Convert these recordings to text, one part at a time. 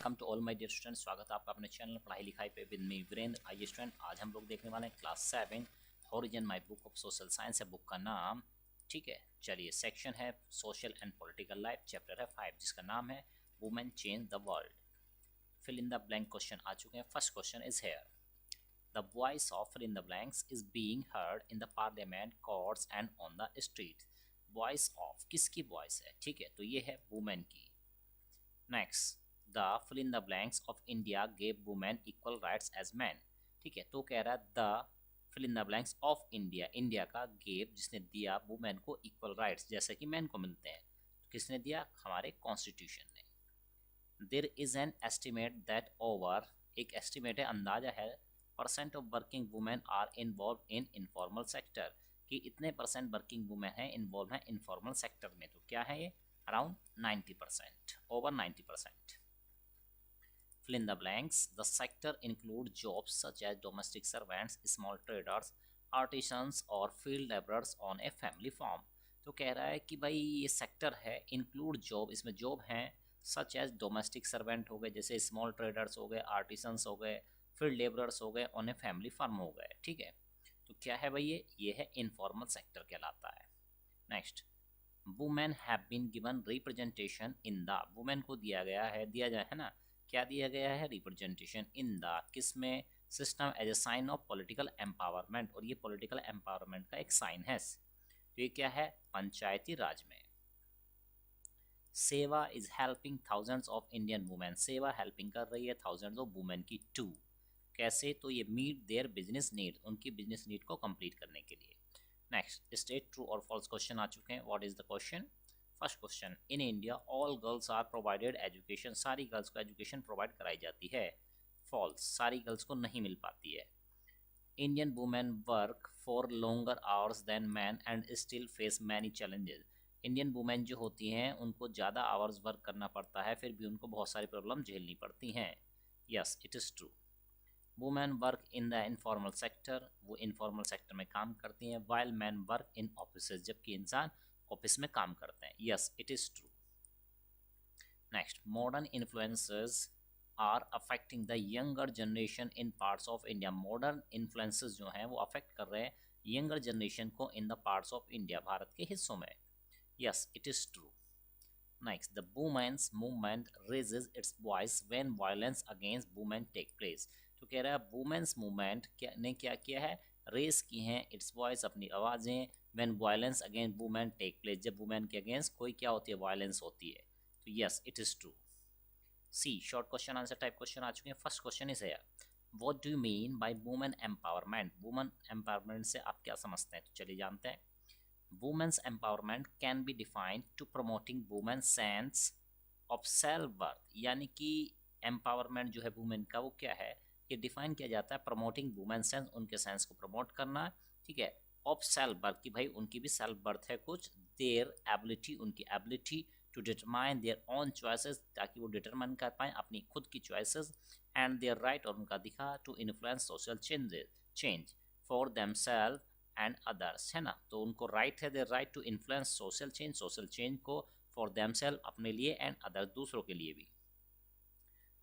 Welcome to all my dear student. स्वागत है आपका अपने चैनल पढ़ाई लिखाई पे विद मी वीरेंद्र। आइए स्टूडेंट, आज हम लोग देखने वाले हैं class 7 horizon my book of social science है बुक का नाम। ठीक है, चलिए सेक्शन है social and political life, chapter है 5 जिसका नाम है women change the world. Fill in the blank question आ चुके हैं। First question is here, the voice of fill in the blanks is being heard in the parliament, courts and on the street. Voice of किसकी voice है? ठीक है, तो ये है वुमेन की। Next, the fill in the blanks of India gave women equal rights as man. ठीक है, तो कह रहा है the fill in the blanks of India, India का गेव जिसने दिया वुमेन को इक्वल राइट्स जैसे कि मैन को मिलते हैं। तो किसने दिया? हमारे कॉन्स्टिट्यूशन ने। There is an estimate that over, एक एस्टिमेट है, अंदाजा है, percent of working women are involve in informal sector, कि इतने परसेंट वर्किंग वुमेन है इन्वॉल्व है इनफॉर्मल सेक्टर में। तो क्या है ये? Around 90%, over 90%. Fill in the blanks. The sector include jobs such as domestic servants, small traders, artisans और field laborers on a family farm. तो कह रहा है कि भाई ये सेक्टर है, इंक्लूड जॉब, इसमें जॉब हैं सच एज डोमेस्टिक सर्वेंट हो गए, जैसे स्मॉल ट्रेडर्स हो गए, आर्टिसंस हो गए, फील्ड लेबरर्स हो गए, ऑन ए फैमिली फार्म हो गए। ठीक है, तो क्या है भाई ये है इनफॉर्मल सेक्टर कहलाता है। Next, women have been given representation in the, women को दिया गया है, दिया जाए है ना, क्या दिया गया है? रिप्रेजेंटेशन इन द, किसमें? System as a sign of political empowerment, और ये पॉलिटिकल एम्पावरमेंट का एक साइन है। तो ये क्या है? पंचायती राज में। सेवा is helping thousands of Indian women, सेवा हेल्पिंग कर रही है थाउजेंड्स ऑफ वुमेन की टू, कैसे? तो ये मीट देयर बिजनेस नीड, उनकी बिजनेस नीड को कंप्लीट करने के लिए। नेक्स्ट, स्टेट ट्रू और फॉल्स क्वेश्चन आ चुके हैं। What is the question? First question, in India all girls are provided education, सारी गर्ल्स को एजुकेशन प्रोवाइड कराई जाती है। फॉल्स, सारी गर्ल्स को नहीं मिल पाती है। Indian women work for longer hours than man and still face many challenges, Indian women जो होती हैं उनको ज़्यादा आवर्स वर्क करना पड़ता है, फिर भी उनको बहुत सारी प्रॉब्लम झेलनी पड़ती हैं। Yes, it is true. Women work in the informal sector, वो इनफॉर्मल सेक्टर में काम करती हैं, while man work in office, जबकि इंसान ऑफिस में काम करते हैं। Yes, it is true. Next, modern influences are affecting the younger generation in parts of India, modern influences जो हैं वो अफेक्ट कर रहे हैं यंगर जनरेशन को in the parts of India, Bharat के हिस्सों में। Yes, it is true. Next, the women's movement raises its voice when violence against women take place. तो कह रहा है वुमेन्स मूवमेंट ने क्या किया है? रेस की हैं इट्स वॉइस, अपनी आवाज़ें, when violence against women take place, जब वुमेन के अगेंस्ट कोई क्या होती है? वायलेंस होती है। तो yes, it is true. See, short question answer type question आ चुके हैं। फर्स्ट क्वेश्चन इज है, what do you mean by women empowerment, women empowerment से आप क्या समझते हैं? तो चलिए जानते हैं। Women's empowerment can be defined to promoting women's sense of self-worth, यानी कि empowerment जो है वुमेन का वो क्या है? ये डिफाइन किया जाता है promoting women's sense, उनके सेंस को प्रमोट करना। ठीक है, of self-worth, कि भाई उनकी भी सेल्फ बर्थ है कुछ, their ability, उनकी ability, to determine their own choices, ताकि वो डिटरमाइन कर पाएँ अपनी खुद की choices, and their right, और उनका अधिकार, to influence social change for themselves and others, है ना। तो उनको राइट है, their right to influence social change को फॉर देमसेल्फ, अपने लिए, एंड अदर्स, दूसरों के लिए भी।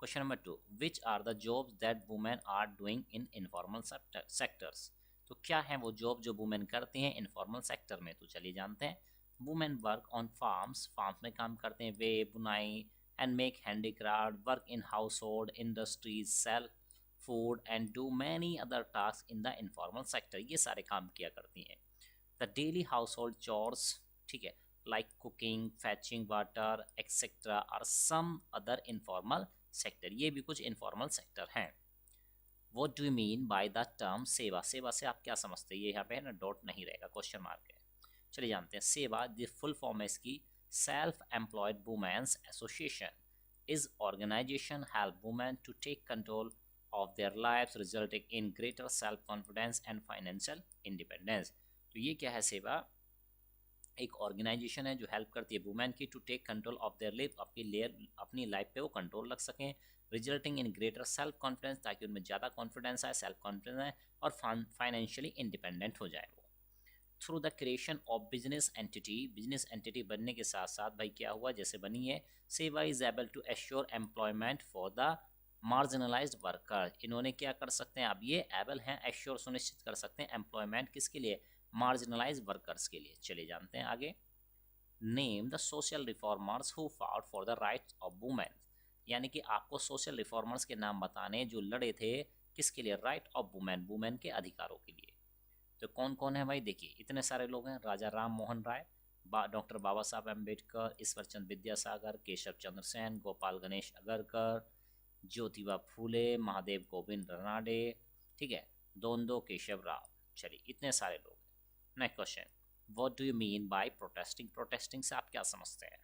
Question number 2, which are the jobs that women are doing in informal sectors, तो क्या है वो जॉब जो वुमेन करती हैं इनफॉर्मल सेक्टर में? तो चलिए जानते हैं। Women work on farms, farms में काम करते हैं, वे बुनाई, and make handicraft, work in household industries, sell food and do many other task in the informal sector, ये सारे काम किया करती हैं। The daily household chores, ठीक है, like cooking, fetching water etcetera are some other informal sector, ये भी कुछ इनफॉर्मल सेक्टर हैं। What do you mean by the term सेवा, सेवा से आप क्या समझते हैं? ये यहाँ पे है ना, डॉट नहीं रहेगा, क्वेश्चन मार्क है। चलिए जानते हैं। सेवा द फुल फॉर्म है इसकी, self employed women's association, is organisation help women to take control of their lives resulting in greater self confidence and financial independence। तो ये क्या है? सेवा एक ऑर्गेनाइजेशन है जो हेल्प करती है वुमेन की to take control of their life, अपनी लाइफ पे वो कंट्रोल रख सकें, resulting in greater self confidence, ताकि उनमें ज़्यादा कॉन्फिडेंस आए, सेल्फ कॉन्फिडेंस आए, और फाइनेंशियली इंडिपेंडेंट हो जाए वो। Through the creation of business entity बनने के साथ साथ भाई क्या हुआ, जैसे बनी है, सेवा is able to assure employment for the marginalised worker. इन्होंने क्या कर सकते हैं, अब ये एबल हैं, एश्योर सुनिश्चित कर सकते हैं एम्प्लॉयमेंट किसके लिए, मार्जिनलाइज्ड वर्कर्स के लिए। चलिए जानते हैं आगे। Name the social reformers who fought for the rights of women, यानी कि आपको सोशल रिफॉर्मर्स के नाम बताने जो लड़े थे किसके लिए, राइट ऑफ वुमेन, वुमेन के अधिकारों के लिए। तो कौन कौन है भाई, देखिए इतने सारे लोग हैं। राजा राम मोहन राय, डॉक्टर बाबा साहब अम्बेडकर, ईश्वर चंद्र विद्यासागर, केशव चंद्र सेन, गोपाल गणेश अगरकर, ज्योतिबा फूले, महादेव गोविंद रानडे, ठीक है, दोंदो केशव राव। चलिए इतने सारे लोग हैं। Next question, what do you mean bye protesting, protesting से आप क्या समझते हैं,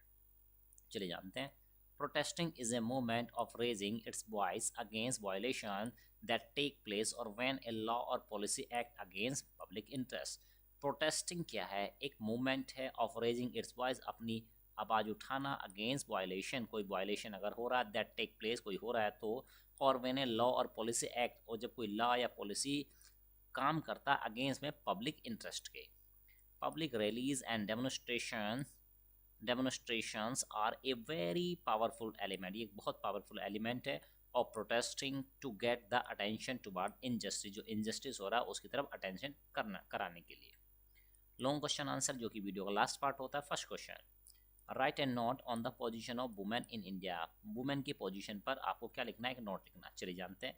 चलिए जानते हैं। Protesting is a movement of raising it's voice against violation that take place or when a law or policy act against public interest। Protesting क्या है, एक मूवमेंट है ऑफ रेजिंग इट्स वॉइस, अपनी आवाज़ उठाना अगेंस्ट वायलेशन, कोई violation अगर हो रहा है, दैट टेक प्लेस, कोई हो रहा है तो, और व्हेन ए लॉ और पॉलिसी एक्ट, और जब कोई लॉ या पॉलिसी काम करता अगेंस्ट में पब्लिक इंटरेस्ट के। Public rallies and demonstrations are a very powerful element, ये एक बहुत पावरफुल एलिमेंट है of protesting to get the attention toward injustice, जो इनजस्टिस हो रहा है उसकी तरफ अटेंशन कराने के लिए। लॉन्ग क्वेश्चन आंसर जो कि वीडियो का लास्ट पार्ट होता है। First question, right and note on the position of women in India, women की पोजीशन पर आपको क्या लिखना है, एक नोट लिखना। चलिए जानते हैं।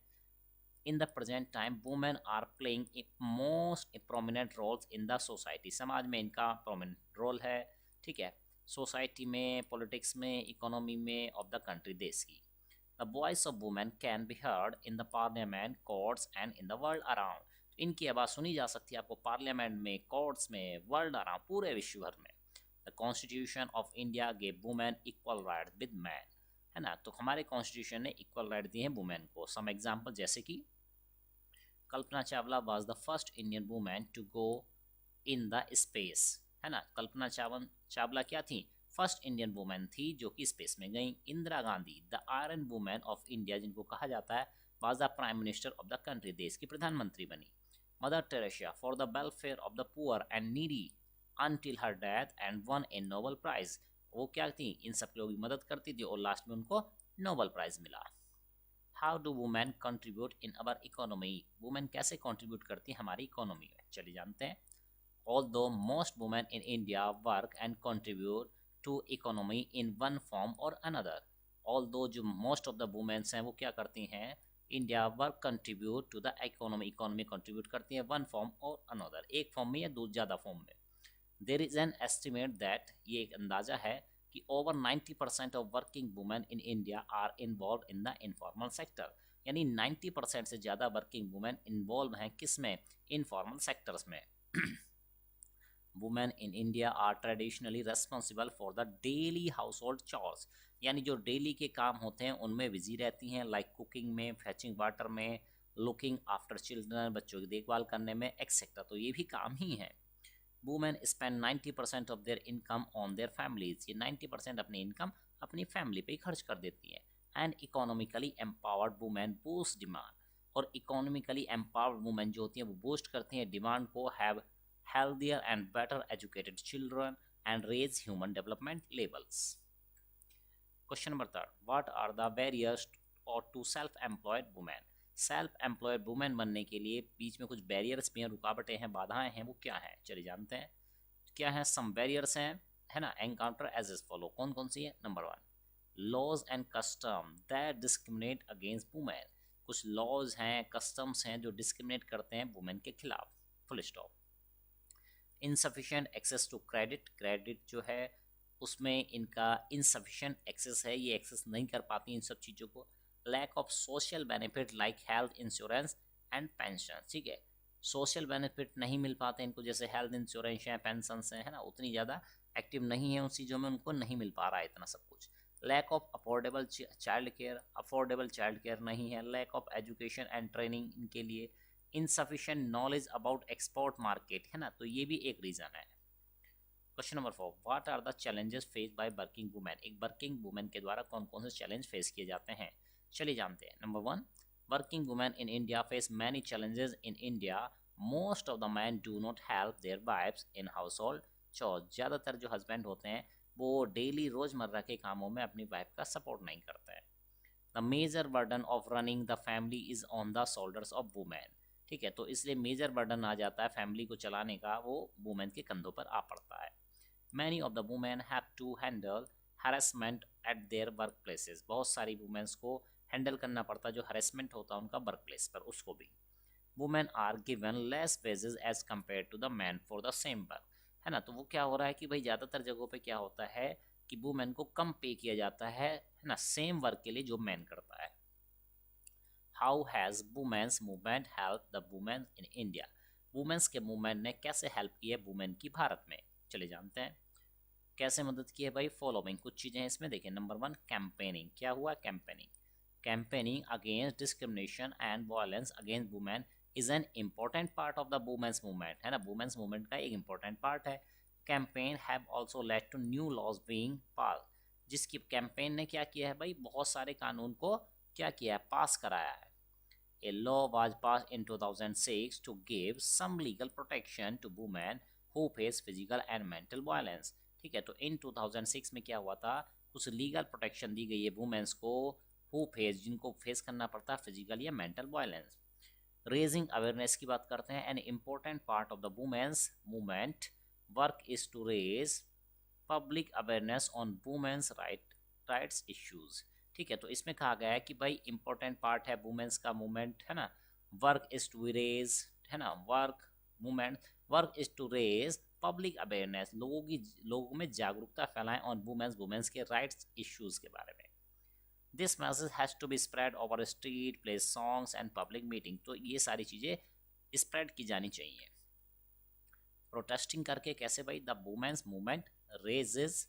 In the present time women are playing most prominent roles in the society, समाज में इनका प्रोमिनेंट रोल है, ठीक है, सोसाइटी में, पॉलिटिक्स में, इकोनॉमी में ऑफ द कंट्री, देश की। The voice of women can be heard in the parliament, courts and in the world around। इनकी आवाज़ सुनी जा सकती है आपको पार्लियामेंट में, कोर्ट्स में, वर्ल्ड अराउंड, पूरे विश्व भर में। The constitution of India gave women equal right with man, है ना, तो हमारे कॉन्स्टिट्यूशन ने इक्वल राइट दिए हैं वुमेन को। सम एग्जाम्पल जैसे कि Kalpana Chawla was the first Indian women to go in the space, है ना, कल्पना चावला क्या थी, फर्स्ट इंडियन वुमेन थी जो कि स्पेस में गई। Indira Gandhi the iron women of India, जिनको कहा जाता है, was the prime minister of the country, देश की प्रधानमंत्री बनी। Mother Teresa for the welfare of the poor and needy until her death and won a Nobel prize, वो क्या थी, इन सब लोगों की मदद करती थी और लास्ट में उनको नोबल प्राइज मिला। How do women contribute in our economy, women कैसे कंट्रीब्यूट करती है हमारी इकोनॉमी में, चलिए जानते हैं। Although most women in India work and contribute to economy in one form or another, although जो मोस्ट ऑफ द वुमेन्स हैं वो क्या करती हैं, India work contribute to the economy, economy contribute करती है वन फॉर्म और अनदर, एक form में या दो ज़्यादा फॉर्म में। There is an estimate that, ये एक अंदाज़ा है कि over 90% of working women in India are involve in the informal sector, यानी 90% से ज़्यादा वर्किंग वुमेन इन्वॉल्व हैं किस में, इनफॉर्मल सेक्टर्स में। Women in India are traditionally responsible for the daily household chores, यानी जो डेली के काम होते हैं उनमें बिजी रहती हैं, लाइक कुकिंग में, फेचिंग वाटर में, लुकिंग आफ्टर चिल्ड्रन, बच्चों की देखभाल करने में, एक्सेट्रा, तो ये भी काम ही है। Women spend 90% of their income on their families, ये 90% अपनी इनकम अपनी फैमिली पे ही खर्च कर देती है। And economically empowered women boost demand, और इकोनॉमिकली एम्पावर्ड वुमेन जो होती हैं वो बूस्ट करती हैं डिमांड को, have healthier and better educated children and raise human development levels। Question number 3, what are the barriers or to self-employed women, self employed women बनने के लिए बीच में कुछ बैरियर्स भी हैं, रुकावटें हैं, बाधाएं हैं, वो क्या हैं, चलिए जानते हैं क्या है। सम बैरियर्स हैं, है ना, एनकाउंटर एज इज फॉलो, कौन कौन सी है। Number 1, laws and custom that discriminate against women, कुछ लॉज हैं, कस्टम्स हैं जो डिस्क्रिमिनेट करते हैं वुमेन के खिलाफ, full stop. Insufficient access to credit, credit जो है उसमें इनका इनसफिशिएंट एक्सेस है, ये एक्सेस नहीं कर पाती इन सब चीज़ों को। Lack of social benefit like health insurance and pension, ठीक है, सोशल बेनिफिट नहीं मिल पाते इनको, जैसे हेल्थ इंश्योरेंस है, पेंशन है ना, उतनी ज़्यादा एक्टिव नहीं है उन चीज़ों में, उनको नहीं मिल पा रहा है इतना सब कुछ। Lack of affordable child care, affordable child care नहीं है। Lack of education and training इनके लिए। Insufficient knowledge about export market, है ना, तो ये भी एक रीज़न है। Question number 4, what are the challenges face by working women, एक वर्किंग वुमेन के द्वारा कौन कौन से चैलेंज फेस किए जाते हैं, चलिए जानते हैं। Number 1, working women in India face many challenges in India, most of the man do not help their wives in household chores, ज़्यादातर जो हस्बैंड होते हैं वो डेली रोज़मर्रा के कामों में अपनी वाइफ का सपोर्ट नहीं करते हैं। The major burden of running the family is on the shoulders of women, ठीक है, तो इसलिए मेजर बर्डन आ जाता है फैमिली को चलाने का, वो वुमेन के कंधों पर आ पड़ता है। Many of the women have to handle harassment at their work places, बहुत सारी वुमेन्स को हैंडल करना पड़ता है जो हरेसमेंट होता है उनका वर्क प्लेस पर, उसको भी। Women are given less wages as compare to the man for the same work, है ना, तो वो क्या हो रहा है कि भाई ज़्यादातर जगहों पे क्या होता है कि वुमेन को कम पे किया जाता है ना, सेम वर्क के लिए जो मैन करता है। How has women's movement help the women in India, women's के मूवमेंट ने कैसे हेल्प की है वुमेन की भारत में, चले जानते हैं कैसे मदद की है भाई। फॉलोइंग कुछ चीज़ें हैं इसमें, देखिए नंबर 1 कैंपेनिंग, क्या हुआ campaigning, campaigning against discrimination and violence against women is an important part of the women's movement, है ना, वुमेन्स मूवमेंट का एक इम्पॉर्टेंट पार्ट है। Campaign have also led to new laws being pass, जिसकी campaign ने क्या किया है भाई, बहुत सारे कानून को क्या किया है, पास कराया है। A law was passed in 2006 to give some legal protection to women who face physical and mental violence, ठीक है, तो इन 2006 में क्या हुआ था, कुछ लीगल प्रोटेक्शन दी गई है वुमेन्स को, हु फेस, जिनको फेस करना पड़ता है फिजिकल या मेंटल वायलेंस। रेजिंग अवेयरनेस की बात करते हैं, an important part of the women's movement work is to raise public awareness on women's rights issues, ठीक है, तो इसमें कहा गया है कि भाई इंपॉर्टेंट पार्ट है वुमेन्स का मूवमेंट, है ना, वर्क इज टू रेज, है ना, work is to raise public awareness, लोगों में जागरूकता फैलाएं ऑन वुमेन्स के राइट्स इश्यूज के बारे में। This message has to be spread over street plays songs and public meeting, तो ये सारी चीज़ें स्प्रेड की जानी चाहिए। प्रोटेस्टिंग करके कैसे भाई, the women's movement raises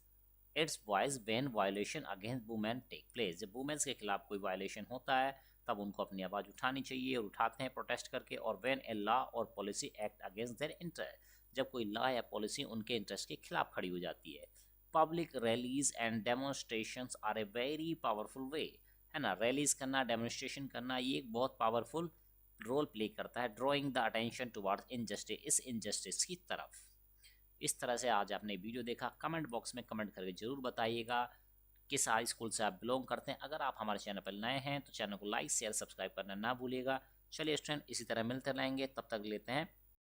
its voice when violation against women take place, जब वुमेन्स के खिलाफ कोई वायलेशन होता है तब उनको अपनी आवाज़ उठानी चाहिए और उठाते हैं प्रोटेस्ट करके। और व्हेन ए लॉ और policy act against their interest, जब कोई लॉ या पॉलिसी उनके इंटरेस्ट के खिलाफ खड़ी हो जाती है। Public rallies and demonstrations are a very powerful way, है ना, रैलीज करना, डेमोन्स्ट्रेशन करना, ये एक बहुत पावरफुल रोल प्ले करता है drawing the attention towards injustice, इस इनजस्टिस की तरफ। इस तरह से आज आपने वीडियो देखा, कमेंट बॉक्स में कमेंट करके ज़रूर बताइएगा किस हाई स्कूल से आप बिलोंग करते हैं। अगर आप हमारे चैनल पर नए हैं तो चैनल को लाइक शेयर सब्सक्राइब करना ना भूलिएगा। चलिए स्टूडेंट, इसी तरह मिलते रहेंगे, तब तक लेते हैं